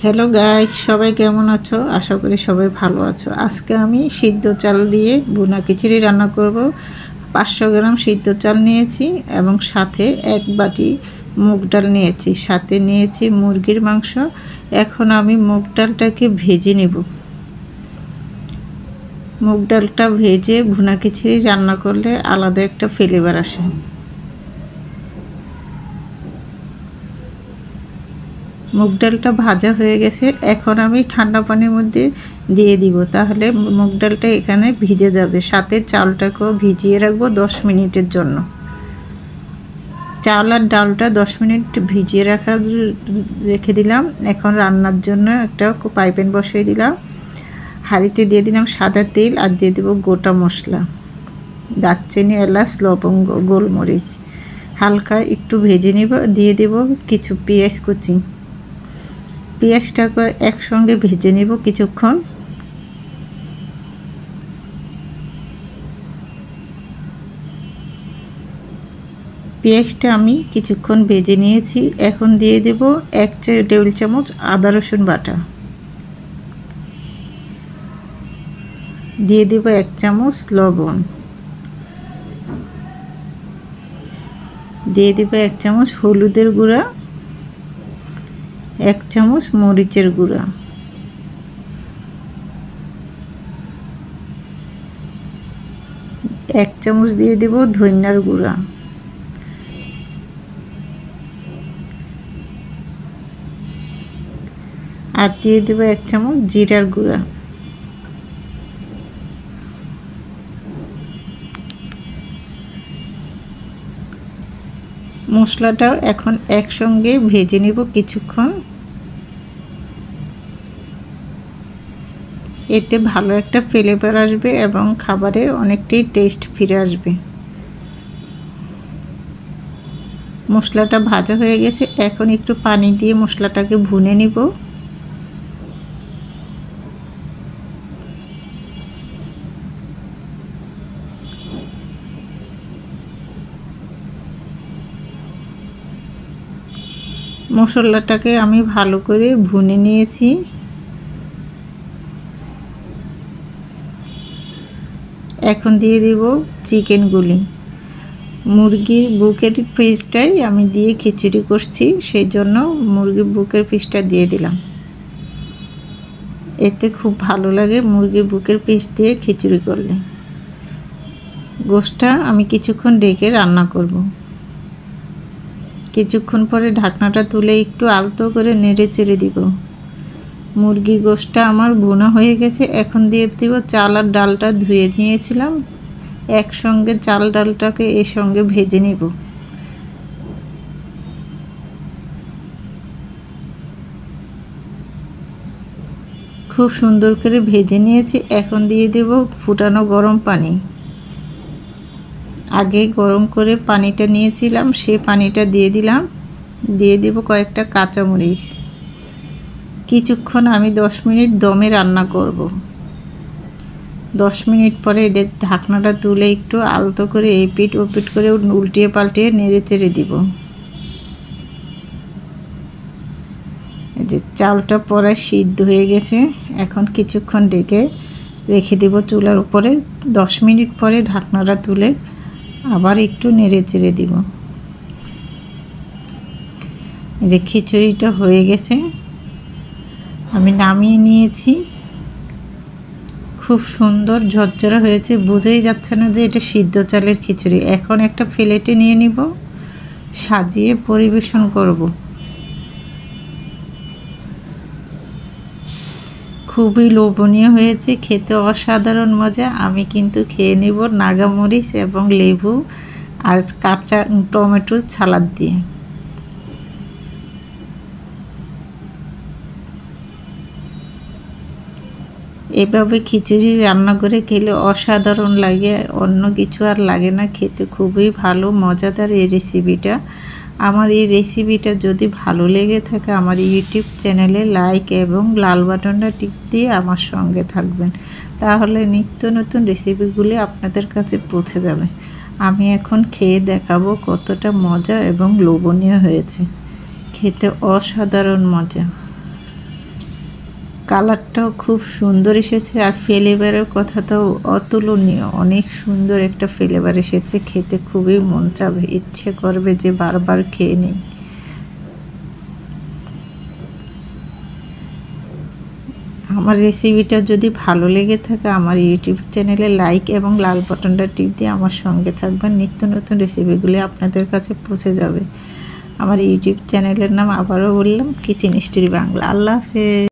Hello guys, সবাই কেমন আছো? আশা করি সবাই ভালো আছো। আজকে আমি সিদ্ধ চাল দিয়ে ভুনা খিচুড়ি রান্না করব। 500 গ্রাম সিদ্ধ চাল নিয়েছি এবং সাথে 1 বাটি মুগ ডাল নিয়েছি, সাথে নিয়েছি মুরগির মাংস। এখন আমি মুগ ডালটাকে ভেজে নেব। মুগ ডালটা ভেজে ভুনা খিচুড়ি রান্না করলে আলাদা একটা ফ্লেভার আসে। মুগ ডালটা ভাজা হয়ে গেছে, এখন আমি ঠান্ডা পানির মধ্যে দিয়ে দিব, তাহলে মুগ ডালটা এখানে ভিজে যাবে। সাথে চালটাকেও ভিজিয়ে রাখবো 10 মিনিটের জন্য। চাল আর ডালটা 10 মিনিট ভিজিয়ে রেখে দিলাম। এখন রান্নার জন্য একটা ফ্রাই প্যান বসিয়ে দিলাম। হাঁড়িতে দিয়ে দিলাম সাদা তেল আর দিয়ে দেবো গোটা মশলা, দারচিনি, এলাচ, লবঙ্গ, গোলমরিচ। হালকা একটু ভেজে নেব। দিয়ে দেব কিছু পেঁয়াজ কুচি। পেঁয়াজটাকে একসঙ্গে ভেজে নেব কিছুক্ষণ। পেঁয়াজটা আমি কিছুক্ষণ ভেজে নিয়েছি। এখন দিয়ে দেব 1 টেবিল চামচ আদা রসুন বাটা। দিয়ে দেব 1 চামচ লবণ। দিয়ে দেব 1 চামচ হলুদের গুঁড়া, 1 চামচ মরিচের গুঁড়া, 1 চামচ দিয়ে দেব ধনিয়ার গুঁড়া, আর দিয়ে দেব 1 চামচ জিরার গুঁড়া। মশলাটাও এখন একসঙ্গে ভেজে নেব কিছুক্ষণ। এতে ভালো একটা ফ্লেভার আসবে এবং খাবারে অনেকটাই টেস্ট ফিরে আসবে। মশলাটা ভাজা হয়ে গেছে, এখন একটু পানি দিয়ে মশলাটাকে ভুনে নিব। মশলাটাকে আমি ভালো করে ভুনে নিয়েছি। এখন দিয়ে দেব চিকেনগুলি। মুরগির বুকের পিসটাই আমি দিয়ে খিচুড়ি করছি, সেই জন্য মুরগির বুকের পিসটা দিয়ে দিলাম। এতে খুব ভালো লাগে মুরগির বুকের পিস দিয়ে খিচুড়ি করলে। গোশটা আমি কিছুক্ষণ ঢেকে রান্না করব। কিছুক্ষণ পরে ঢাকনাটা তুলে একটু আলতো করে নেড়ে চেড়ে দিব। মুরগি গোশটা আমার ভুনা হয়ে গেছে। এখন দিয়ে দিব চাল আর ডালটা ধুয়ে নিয়েছিলাম, একসঙ্গে চাল ডালটাকে এর সঙ্গে ভেজে নিব। খুব সুন্দর করে ভেজে নিয়েছি। এখন দিয়ে দেব ফুটানো গরম পানি। আগে গরম করে পানিটা নিয়েছিলাম, সে পানিটা দিয়ে দিলাম। দিয়ে দেব কয়েকটা কাঁচামরিচ। কিছুক্ষণ আমি 10 মিনিট দমে রান্না করব। 10 মিনিট পরে ঢাকনাটা তুলে একটু আলতো করে এপিট ওপিট করে উল্টিয়ে পাল্টিয়ে নেড়ে চেড়ে দিব। এই যে চালটা পরে সিদ্ধ হয়ে গেছে। এখন কিছুক্ষণ ঢেকে রেখে দেব চুলার উপরে। 10 মিনিট পরে ঢাকনাটা তুলে আবার একটু নেড়ে চেড়ে দিব। এই যে খিচুড়িটা হয়ে গেছে, আমি নামিয়ে নিয়েছি। খুব সুন্দর ঝরঝরা হয়েছে, বোঝাই যাচ্ছে না যে এটা সিদ্ধ চালের খিচুড়ি। এখন একটা প্লেটে নিয়ে নিব, সাজিয়ে পরিবেশন করব। খুবই লোভনীয় হয়েছে, খেতে অসাধারণ মজা। আমি কিন্তু খেয়ে নিব নাগামরিচ এবং লেবু আর কাঁচা টমেটোর সালাদ দিয়ে। এভাবে খিচুড়ি রান্না করে খেলে অসাধারণ লাগে, অন্য কিছু আর লাগে না। খেতে খুবই ভালো, মজাদার এই রেসিপিটা। আমার এই রেসিপিটা যদি ভালো লেগে থাকে আমার ইউটিউব চ্যানেলে লাইক এবং লাল বাটনটা টিপ দিয়ে আমার সঙ্গে থাকবেন, তাহলে নিত্য নতুন রেসিপিগুলি আপনাদের কাছে পৌঁছে যাবে। আমি এখন খেয়ে দেখাবো কতটা মজা এবং লোভনীয় হয়েছে। খেতে অসাধারণ মজা। কালারটাও খুব সুন্দর এসেছে, আর ফ্লেভারের কথা তো অতুলনীয়। অনেক সুন্দর একটা ফ্লেভার এসেছে, খেতে খুবই মন চাবে, ইচ্ছে করবে যে বারবার খেয়ে নিই। আমার রেসিপিটা যদি ভালো লেগে থাকে আমার ইউটিউব চ্যানেলে লাইক এবং লাল বাটনটা টিপ দিয়ে আমার সঙ্গে থাকবেন। নিত্য নতুন রেসিপিগুলি আপনাদের কাছে পৌঁছে যাবে। আমার ইউটিউব চ্যানেলের নাম আবারও বললাম কিচেন স্টোরি বাংলা। আল্লাহ হাফেজ।